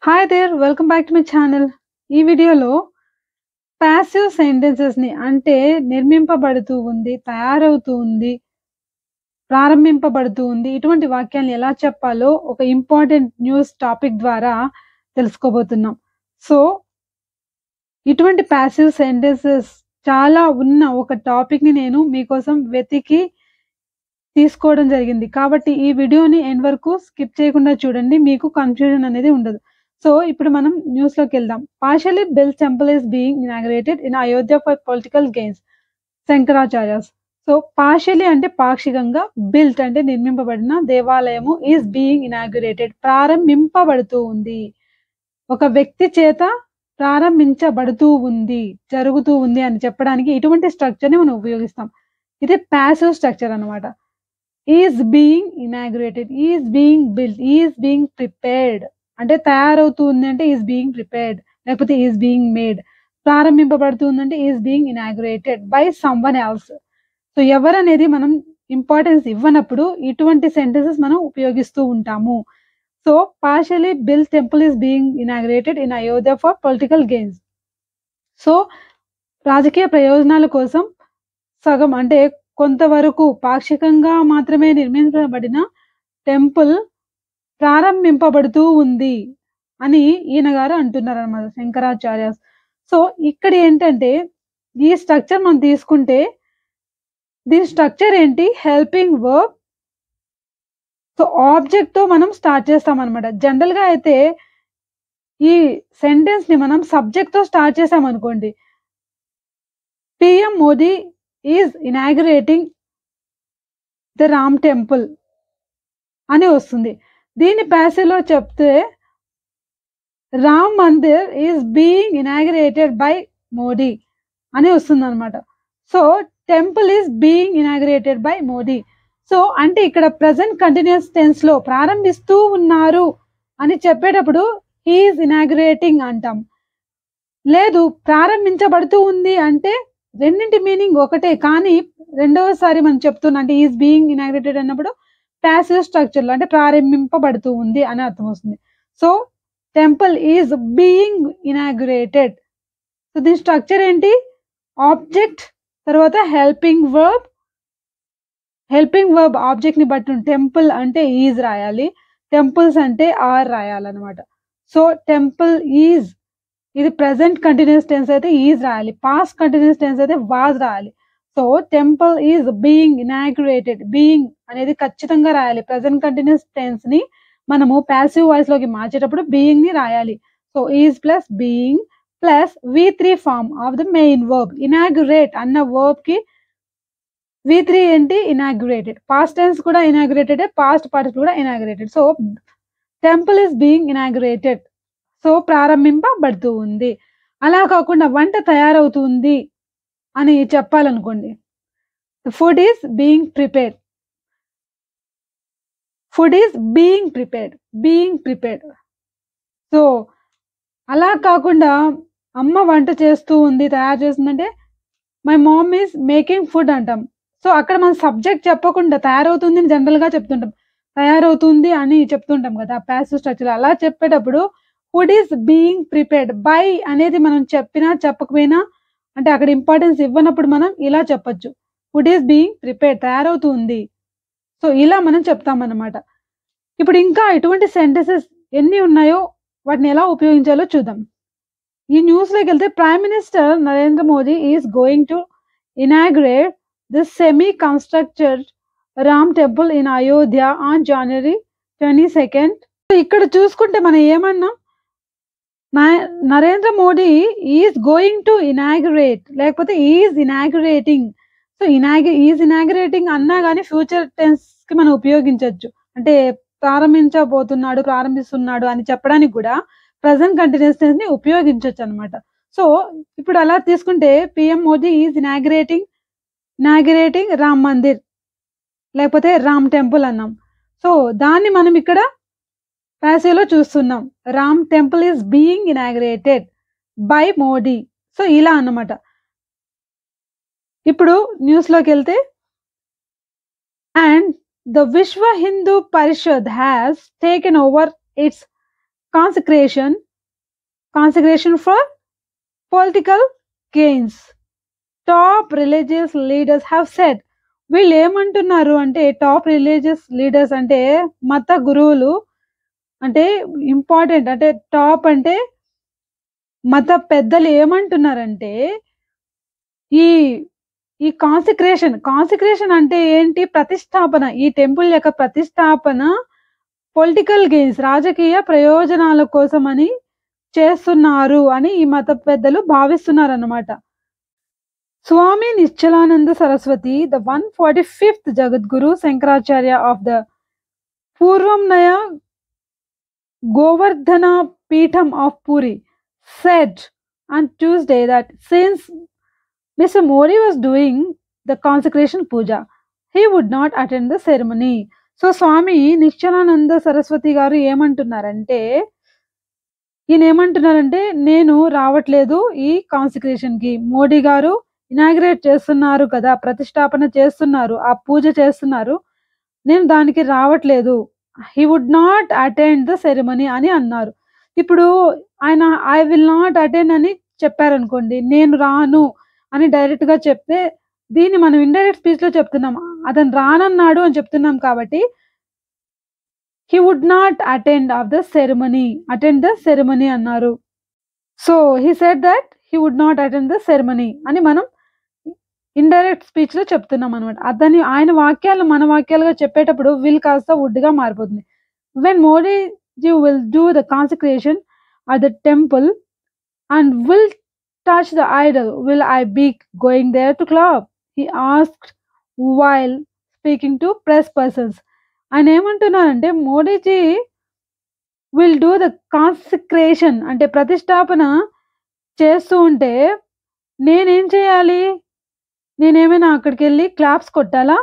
Hi there! Welcome back to my channel. ఈ వీడియోలో passive సెంటెన్సెస్‌ని అంటే నిర్మింపబడుతూ ఉంది, తయారవుతూ ఉంది, ప్రారంభింపబడుతూ ఉంది. ఇటువంటి వాక్యాలను ఎలా చెప్పాలో ఒక ఇంపార్టెంట్ న్యూస్ టాపిక్ ద్వారా తెలుసుకోబోతున్నాం. సో, ఇటువంటి పాసివ్ సెంటెన్సెస్ చాలా ఉన్న ఒక టాపిక్‌ని నేను మీకోసం వెతికి తీసుకోవడం జరిగింది. కాబట్టి ఈ వీడియోని ఎండ్ వరకు స్కిప్ చేయకుండా చూడండి. మీకు కన్‌ఫ్యూజన్ అనేది ఉండదు. సో, ఇప్పుడు మనం న్యూస్‌లోకెళ్దాం. Partially built temple is being inaugurated in Ayodhya for political gains Shankaracharyas. So, partially అంటే పాక్షికంగా, బిల్ట్ అంటే నిర్మింపబడిన దేవాలయము ఈస్ బీయింగ్ ఇనాగరేటెడ్ ప్రారంభింపబడుతూ ఉంది. ఒక వ్యక్తి చేత ప్రారంభించబడుతూ ఉంది, జరుగుతూ ఉంది అని చెప్పడానికి ఇటువంటి స్ట్రక్చర్‌ని మనం ఉపయోగిస్తాం. ఇది పాసివ్ స్ట్రక్చర్ అన్నమాట. Is being inaugurated, is being built, is being prepared అంటే తయారవుతుంది అంటే ఈస్ బీయింగ్ ప్రిపేర్డ్, లేకపోతే ఈస్ బీయింగ్ మేడ్. ప్రారంభింపబడుతుందంటే is being inaugurated by someone else. So, ఎవరనేది మనం ఇంపార్టెన్స్ ఇవ్వనప్పుడు ఇటువంటి సెంటెన్సెస్ మనం ఉపయోగిస్తూ ఉంటాము. So, partially built temple is being inaugurated in Ayodhya for political gains. So, రాజకీయ ప్రయోజనాల కోసం సగం అంటే కొంతవరకు పాక్షికంగా మాత్రమే నిర్మించబడిన టెంపుల్ ప్రారంభింపబడుతూ ఉంది అని ఈయన గారు అంటున్నారనమాట, శంకరాచార్యాస్. సో, ఇక్కడ ఏంటంటే ఈ స్ట్రక్చర్ మనం తీసుకుంటే దీని స్ట్రక్చర్ ఏంటి? Helping verb. సో, ఆబ్జెక్ట్‌తో మనం స్టార్ట్ చేస్తామనమాట. జనరల్‌గా అయితే ఈ సెంటెన్స్‌ని మనం సబ్జెక్ట్‌తో స్టార్ట్ చేసామనుకోండి. PM Modi is inaugurating the Ram temple అని వస్తుంది. దీన్ని పాసివ్‌లో చెప్తే Ram Mandir is being inaugurated by Modi అని వస్తుందన్నమాట. So, temple is being inaugurated by Modi. So, అంటే ఇక్కడ ప్రెజెంట్ కంటిన్యూస్ టెన్స్‌లో ప్రారంభిస్తూ ఉన్నారు అని చెప్పేటప్పుడు హి ఈజ్ ఇనాగ్రేటింగ్ అంటాం. లేదు ప్రారంభించబడుతూ ఉంది అంటే రెండింటి మీనింగ్ ఒకటే. కానీ రెండవసారి మనం చెప్తున్నా అంటే ఈజ్ బీయింగ్ ఇనాగ్రేటెడ్ అన్నప్పుడు పాసివ్ స్ట్రక్చర్‌లో అంటే ప్రారంభింపబడుతూ ఉంది అని అర్థం వస్తుంది. So, temple is being inaugurated. So, దీని స్ట్రక్చర్ ఏంటి? ఆబ్జెక్ట్ తర్వాత హెల్పింగ్ వర్బ్. హెల్పింగ్ వర్బ్ ఆబ్జెక్ట్‌ని బట్టి టెంపుల్ అంటే ఈజ్ రాయాలి. టెంపుల్స్ అంటే ఆర్ రాయాలన్నమాట. సో, టెంపుల్ ఈజ్ ఇది ప్రెజెంట్ కంటిన్యూస్ టెన్స్ అయితే ఈజ్ రాయాలి. పాస్ట్ కంటిన్యూస్ టెన్స్ అయితే వాజ్ రాయాలి. So, temple is being inaugurated. Being అనేది ఖచ్చితంగా రాయాలి. ప్రెజెంట్ కంటిన్యూస్ టెన్స్‌ని మనము పాసివ్ వాయిస్‌లోకి మార్చేటప్పుడు బీయింగ్‌ని రాయాలి. So, is plus being plus వి3 form of the main verb. Inaugurate అన్న వర్బ్‌కి వి3 ఏంటి? ఇనాగ్రేటెడ్. పాస్ట్ టెన్స్ కూడా ఇనాగ్రేటెడే, పాస్ట్ పార్టిసిపల్ కూడా inaugurated. So, temple is being inaugurated. So, ప్రారంభింపబడుతూ ఉంది. అలా కాకుండా వంట తయారవుతుంది అని చెప్పాలనుకోండి. Food is being prepared. Food is being prepared. Being prepared. So, అలా కాకుండా అమ్మ వంట చేస్తూ ఉంది, తయారు చేస్తుందంటే my mom is making food అంటాం. సో, అక్కడ మనం సబ్జెక్ట్ చెప్పకుండా తయారవుతుంది అని జనరల్‌గా చెప్తుంటాం. తయారవుతుంది అని చెప్తుంటాం కదా! పాసివ్ స్ట్రక్చర్‌లో. అలా చెప్పేటప్పుడు food is being prepared. By అనేది మనం చెప్పినా, చెప్పకపోయినా అంటే అక్కడ ఇంపార్టెన్స్ ఇవ్వనప్పుడు మనం ఇలా చెప్పొచ్చు. ఫుడ్ ఈజ్ బీయింగ్ ప్రిపేర్డ్ తయారవుతుంది. సో, ఇలా మనం చెప్తామన్నమాట. ఇప్పుడు ఇంకా ఎటువంటి సెంటెన్సెస్ ఎన్ని ఉన్నాయో వాటిని ఎలా ఉపయోగించాలో చూద్దాం. ఈ న్యూస్‌లోకెళ్తే prime minister Narendra Modi is going to inaugurate the semi constructed Ram temple in Ayodhya on January 22nd. ఇక్కడ చూసుకుంటే మనం ఏమన్నాం? Narendra Modi is going to inaugurate లేకపోతే is inaugurating. So, is inaugurating అన్నా గాని ఫ్యూచర్ టెన్స్‌కి మనం ఉపయోగించొచ్చు. అంటే ప్రారంభించబోతున్నాడు, ప్రారంభిస్తున్నాడు అని చెప్పడానికి కూడా ప్రెజెంట్ కంటిన్యూస్ టెన్స్‌ని ఉపయోగించొచ్చన్నమాట. సో, ఇప్పుడు అలా తీసుకుంటే PM Modi is inaugurating Ram Mandir లేకపోతే రామ్ టెంపుల్ అన్నాం. సో, దాన్ని మనం ఇక్కడ పాసివ్‌లో చూస్తున్నాం. Ram temple is being inaugurated by Modi. So, ఇలా అన్నమాట. ఇప్పుడు న్యూస్‌లోకెళ్తే and the Vishwa Hindu Parishad has taken over its consecration for political gains. Top religious leaders have said. వీళ్ళు ఏమంటున్నారు అంటే టాప్ రిలీజియస్ లీడర్స్ అంటే మత గురువులు అంటే ఇంపార్టెంట్ అంటే టాప్ అంటే మత పెద్దలు ఏమంటున్నారంటే ఈ ఈ కాన్సిక్రేషన్ అంటే ఏంటి? ప్రతిష్టాపన. ఈ టెంపుల్ యొక్క ప్రతిష్టాపన పొలిటికల్ గెయిన్స్ రాజకీయ ప్రయోజనాల కోసమని చేస్తున్నారు అని ఈ మత పెద్దలు భావిస్తున్నారు అన్నమాట. స్వామి Nischalananda Saraswati, the 145th Jagadguru Shankaracharya of the Purvamnaya Govardhana Peetham of Puri, said on Tuesday that since Mr. Modi was doing the consecration puja, he would not attend the ceremony. So Swami Nischalananda Saraswati garu ఏమంటున్నారంటే నేను రావట్లేదు ఈ కాన్సిక్రేషన్ కి. మోడీ గారు inaugurate చేస్తున్నారు కదా, ప్రతిష్టాపన చేస్తున్నారు, ఆ పూజ చేస్తున్నారు, నేను దానికి రావట్లేదు. He would not attend the ceremony అని అన్నారు. ఇప్పుడు ఆయన ఐ విల్ నాట్ అటెండ్ అని చెప్పారనుకోండి, నేను రాను అని డైరెక్ట్ గా చెప్తే దీన్ని మనం ఇండైరెక్ట్ స్పీచ్ లో చెప్తున్నాం. అతను రానన్నాడు అని చెప్తున్నాం కాబట్టి he would not attend the ceremony అన్నారు. So he said that he would not attend the ceremony అని మనం ఇండైరెక్ట్ స్పీచ్ లో చెప్తున్నాం అనమాట. ఆయన వాక్యాలు మన వాక్యాలుగా చెప్పేటప్పుడు విల్ కాస్త వుడ్ గా మారిపోతుంది. when Modi ji will do the consecration at the temple and will touch the idol, will I be going there to clap? He asked while speaking to press persons. ఆయన ఏమంటున్నారంటే Modiji will do the consecration అంటే ప్రతిష్టాపన చేస్తూ ఉంటే నేనేం చేయాలి? నేనేమైనా అక్కడికి వెళ్ళి క్లాప్స్ కొట్టాలా?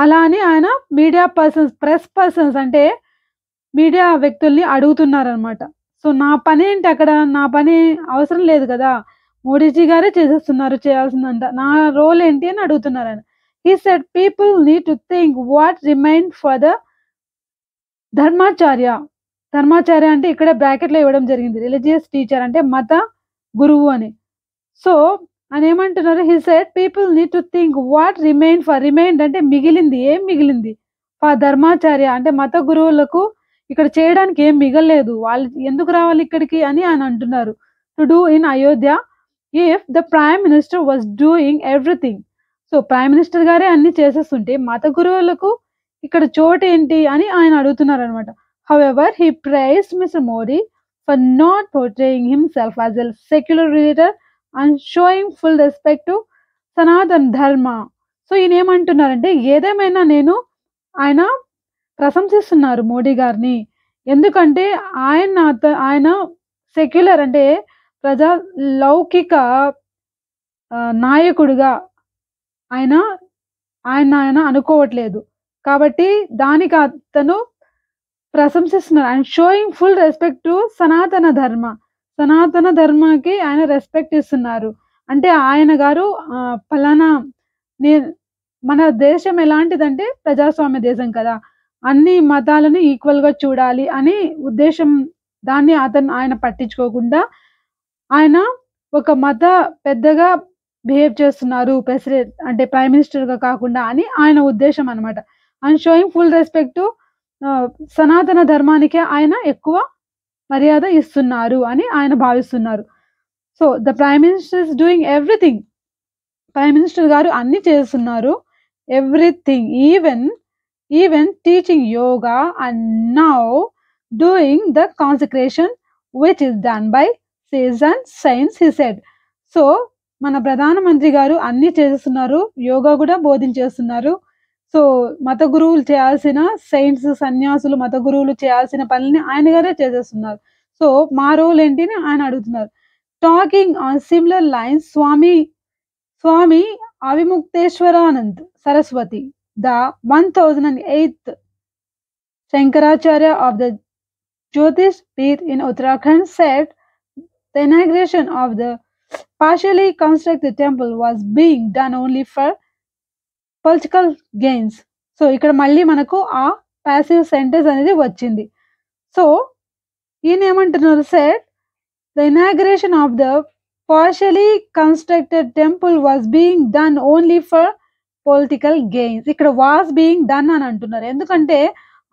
అలా అని ఆయన మీడియా పర్సన్స్, ప్రెస్ పర్సన్స్ అంటే మీడియా వ్యక్తుల్ని అడుగుతున్నారనమాట. సో నా పని ఏంటి అక్కడ? నా పని అవసరం లేదు కదా, మోడీజీ గారే చేసేస్తున్నారు, చేయాల్సిందంట, నా రోల్ ఏంటి అని అడుగుతున్నారు ఆయన. He said people need to think what remained for the Dharmacharya. Dharmacharya అంటే ఇక్కడ బ్రాకెట్ లో ఇవ్వడం జరిగింది, రిలీజియస్ టీచర్ అంటే మత గురువు అని. సో ఆయన ఏమంటున్నారు? he said people need to think what remained అంటే మిగిలింది, ఏం మిగిలింది? ఫర్ ధర్మాచార్య అంటే మత గురువులకు ఇక్కడ చేయడానికి ఏం మిగలలేదు, వాళ్ళు ఎందుకు రావాలి ఇక్కడికి అని ఆయన అంటున్నారు. To do in Ayodhya if the prime minister was doing everything. So prime minister గారే అన్ని చేసేస్తుంటే మత గురువులకు ఇక్కడ చోటు ఏంటి అని ఆయన అడుగుతున్నారు అనమాట. However he praised mister Modi for not portraying himself as a secular leader and showing full respect to Sanatan Dharma. So ఈయన ఏమంటున్నారంటే ఏదేమైనా ఆయన ప్రశంసిస్తున్నారు మోడీ గారిని, ఎందుకంటే ఆయన సెక్యులర్ అంటే ప్రజా లౌకిక నాయకుడిగా ఆయన అనుకోవట్లేదు కాబట్టి దానికి అతను ప్రశంసిస్తున్నారు. And showing full respect to Sanatana ధర్మకి ఆయన రెస్పెక్ట్ ఇస్తున్నారు. అంటే ఆయన గారు ఫలానా మన దేశం ఎలాంటిదంటే ప్రజాస్వామ్య దేశం కదా, అన్ని మతాలను ఈక్వల్ గా చూడాలి అని ఉద్దేశం, దాన్ని ఆయన పట్టించుకోకుండా ఆయన ఒక మత పెద్దగా బిహేవ్ చేస్తున్నారు, ప్రెసిడెంట్ అంటే ప్రైమ్ మినిస్టర్ గా కాకుండా అని ఆయన ఉద్దేశం అనమాట. And showing full respect to Sanatana ధర్మానికి ఆయన ఎక్కువ మర్యాద ఇస్తున్నారు అని ఆయన భావిస్తున్నారు. So the prime minister is doing everything. Prime minister గారు అన్ని చేస్తున్నారు, everything, even teaching yoga and now doing the consecration which is done by sage and saints he said. So మన ప్రధానమంత్రి గారు అన్ని చేస్తున్నారు, యోగా కూడా బోధించేస్తున్నారు. సో మత గురువులు చేయాల్సిన సైన్స్, సన్యాసులు మత గురువులు చేయాల్సిన పనులని ఆయన గారే చేసేస్తున్నారు. సో మా రోల్ ఏంటి అని ఆయన అడుగుతున్నారు. Talking on similar lines Swami Avimukteshwaranand Saraswati, the 1008th Shankaracharya of the Jyotish Peeth in Uttarakhand said the inauguration of the partially constructed temple was being done only for political gains. So ఇక్కడ మళ్ళీ మనకు ఆ passive sentence అనేది వచ్చింది. So ఈయన ఏమంటున్నారు, set the inauguration of the partially constructed temple was being done only for political gains. ఇక్కడ was being done అని అంటున్నారు, ఎందుకంటే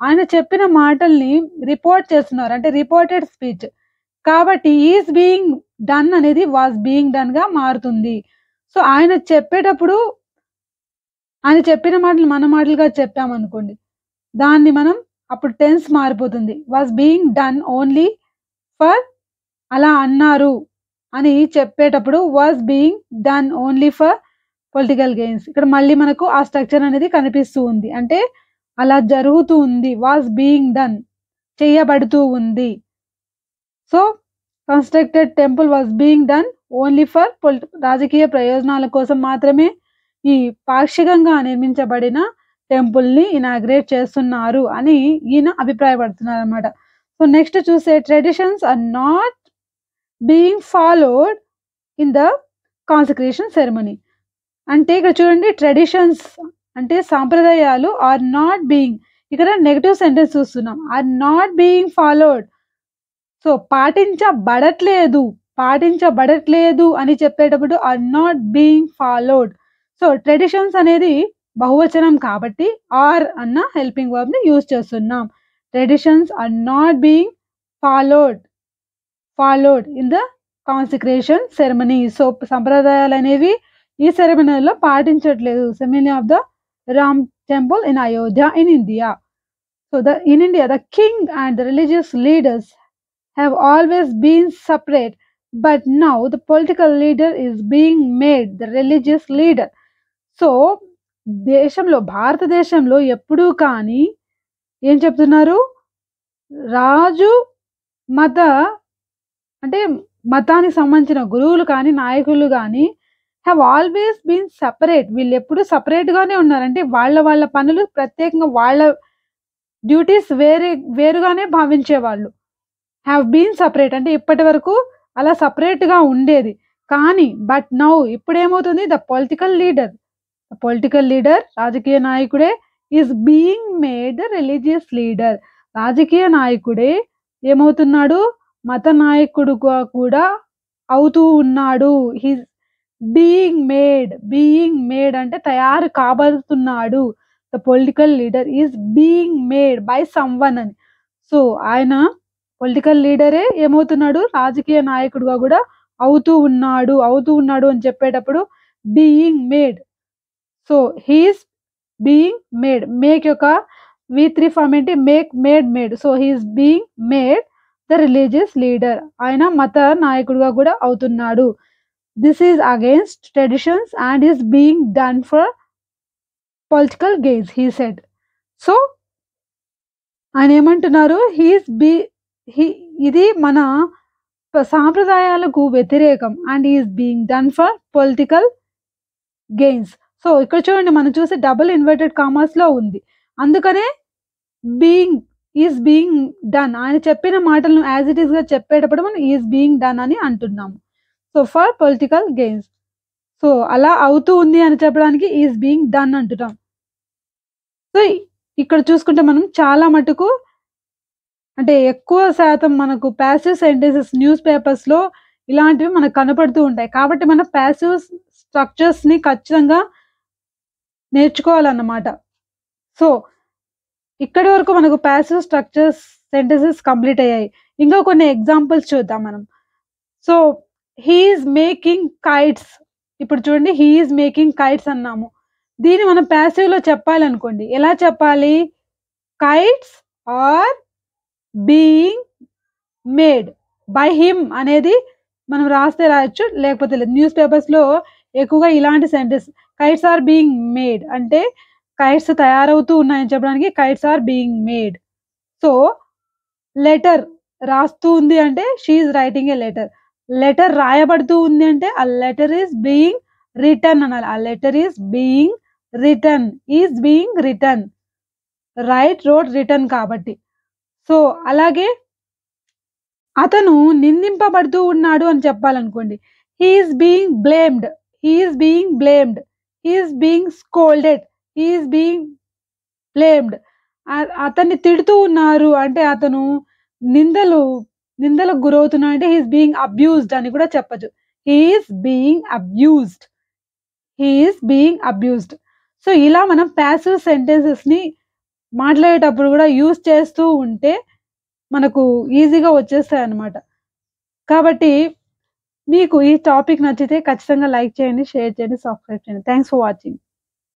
ఆయన చెప్పిన మాటల్ని రిపోర్ట్ చేస్తున్నారు, అంటే రిపోర్టెడ్ స్పీచ్ కాబట్టి ఈజ్ బీయింగ్ డన్ అనేది వాస్ బీయింగ్ డన్ గా మారుతుంది. సో ఆయన చెప్పేటప్పుడు ఆయన చెప్పిన మాటలు మన మాటలుగా చెప్పామనుకోండి, దాన్ని మనం అప్పుడు టెన్స్ మారిపోతుంది. Was being done only for, అలా అన్నారు అని చెప్పేటప్పుడు was being done only for political gains. ఇక్కడ మళ్ళీ మనకు ఆ స్ట్రక్చర్ అనేది కనిపిస్తూ ఉంది, అంటే అలా జరుగుతూ ఉంది, వాస్ బీయింగ్ డన్ చేయబడుతూ ఉంది. So constructed temple was being done only for రాజకీయ ప్రయోజనాల కోసం మాత్రమే ఈ పాక్షికంగా నిర్మించబడిన టెంపుల్ ని ఇనాగ్రేట్ చేస్తున్నారు అని ఈయన అభిప్రాయపడుతున్నారు అనమాట. సో నెక్స్ట్ చూసే, traditions are not being followed in the consecration ceremony. అంటే ఇక్కడ చూడండి, ట్రెడిషన్స్ అంటే సాంప్రదాయాలు ఆర్ నాట్ బీయింగ్, ఇక్కడ నెగటివ్ సెంటెన్స్ చూస్తున్నాం, are not being followed. So పాటించబడట్లేదు అని చెప్పేటప్పుడు are not being followed. So traditions అనేది బహువచనం కాబట్టి ఆర్ అన్న హెల్పింగ్ వర్బ్ ని యూజ్ చేస్తున్నాం. Traditions are not being followed in the consecration ceremony. So సంప్రదాయాలు అనేవి ఈ సెరమనీలో పాటించట్లేదు. Ceremony of the Ram temple in Ayodhya in India. So in India, the king and the religious leaders have always been separate, but now the political leader is being made the religious leader. So భారతదేశంలో ఎప్పుడూ కానీ ఏం చెప్తున్నారు, రాజు అంటే మతానికి సంబంధించిన గురువులు కానీ నాయకులు కానీ హ్యావ్ ఆల్వేస్ బీన్ సెపరేట్, వీళ్ళు ఎప్పుడు సపరేట్ గానే ఉన్నారు, అంటే వాళ్ళ పనులు ప్రత్యేకంగా, వాళ్ళ డ్యూటీస్ వేరుగానే భావించేవాళ్ళు. హ్యావ్ బీన్ సపరేట్ అంటే ఇప్పటి వరకు అలా సపరేట్ గా ఉండేది, కానీ బట్ నౌ ఇప్పుడు ఏమవుతుంది, ద పొలిటికల్ లీడర్ రాజకీయ నాయకుడే is being made the religious leader. రాజకీయ నాయకుడే ఏమవుతున్నాడు, మత నాయకుడుగా కూడా అవుతూ ఉన్నాడు. హీస్ బీయింగ్ మేడ్ అంటే తయారు కాబడుతున్నాడు. The political leader is being made by someone అని. సో ఆయన పొలిటికల్ లీడరే ఏమవుతున్నాడు, రాజకీయ నాయకుడుగా కూడా అవుతూ ఉన్నాడు అని చెప్పేటప్పుడు being made. So he is being made, make యొక్క V3 ఫార్మ్ ఏంటి, made. So he is being made the religious leader, ఆయన మత నాయకుడుగా కూడా అవుతున్నాడు. This is against traditions and is being done for political gains, he said. So ఆయన ఏమంటున్నారు, ఇది మన సాంప్రదాయాలకు వ్యతిరేకం and is being done for political gains. So ఇక్కడ చూడండి, మనం చూసి డబుల్ ఇన్వర్టెడ్ కామర్స్ లో ఉంది, అందుకనే ఈజ్ బీయింగ్ డన్, ఆయన చెప్పిన మాటలను యాజ్ ఇట్ ఈస్ గా చెప్పేటప్పుడు మనం ఈజ్ బీయింగ్ డన్ అని అంటున్నాము. So for political gains, so అలా అవుతూ ఉంది అని చెప్పడానికి ఈజ్ బీయింగ్ డన్ అంటున్నాం. సో ఇక్కడ చూసుకుంటే మనం చాలా మటుకు, అంటే ఎక్కువ శాతం మనకు ప్యాసివ్ సెంటెన్సెస్ న్యూస్ పేపర్స్ లో ఇలాంటివి మనకు కనపడుతూ ఉంటాయి, కాబట్టి మన ప్యాసివ్ స్ట్రక్చర్స్ ని ఖచ్చితంగా నేర్చుకోవాలన్నమాట. సో ఇక్కడి వరకు మనకు ప్యాసివ్ స్ట్రక్చర్స్ సెంటెన్సెస్ కంప్లీట్ అయ్యాయి. ఇంకా కొన్ని ఎగ్జాంపుల్స్ చూద్దాం మనం. సో హీఈస్ మేకింగ్ కైట్స్, ఇప్పుడు చూడండి హీఈస్ మేకింగ్ కైట్స్ అన్నాము, దీన్ని మనం ప్యాసివ్ లో చెప్పాలనుకోండి, ఎలా చెప్పాలి, kites are being made by him అనేది మనం రాస్తే రాయొచ్చు, లేకపోతే లేదు. న్యూస్ పేపర్స్ లో ఎక్కువగా ఇలాంటి sentence, kites are being made అంటే కైట్స్ తయారవుతూ ఉన్నాయని చెప్పడానికి kites are being made. So letter రాస్తూ ఉంది అంటే షీఈస్ రైటింగ్ ఏ లెటర్ రాయబడుతూ ఉంది అంటే ఆ లెటర్ ఈస్ బీయింగ్ రిటర్న్ అనాలి, ఆ letter is being written, is being written, wrote written కాబట్టి. సో అలాగే అతను నిందింపబడుతూ ఉన్నాడు అని చెప్పాలనుకోండి, he is being blamed, he is being scolded, he is being blamed. అతన్ని తిడుతూ ఉన్నారు అంటే అతను నిందలకు గురవుతున్నాడు అంటే హీఈస్ బీయింగ్ అబ్యూజ్డ్ అని కూడా చెప్పచ్చు. He is being abused, he is being abused. So ఇలా మనం ప్యాసివ్ సెంటెన్సెస్ ని మాట్లాడేటప్పుడు కూడా యూజ్ చేస్తూ ఉంటే మనకు ఈజీగా వచ్చేస్తాయి అన్నమాట. కాబట్టి మీకు ఈ టాపిక్ నచ్చితే ఖచ్చితంగా లైక్ చేయండి, షేర్ చేయండి, సబ్స్క్రైబ్ చేయండి. Thanks for watching.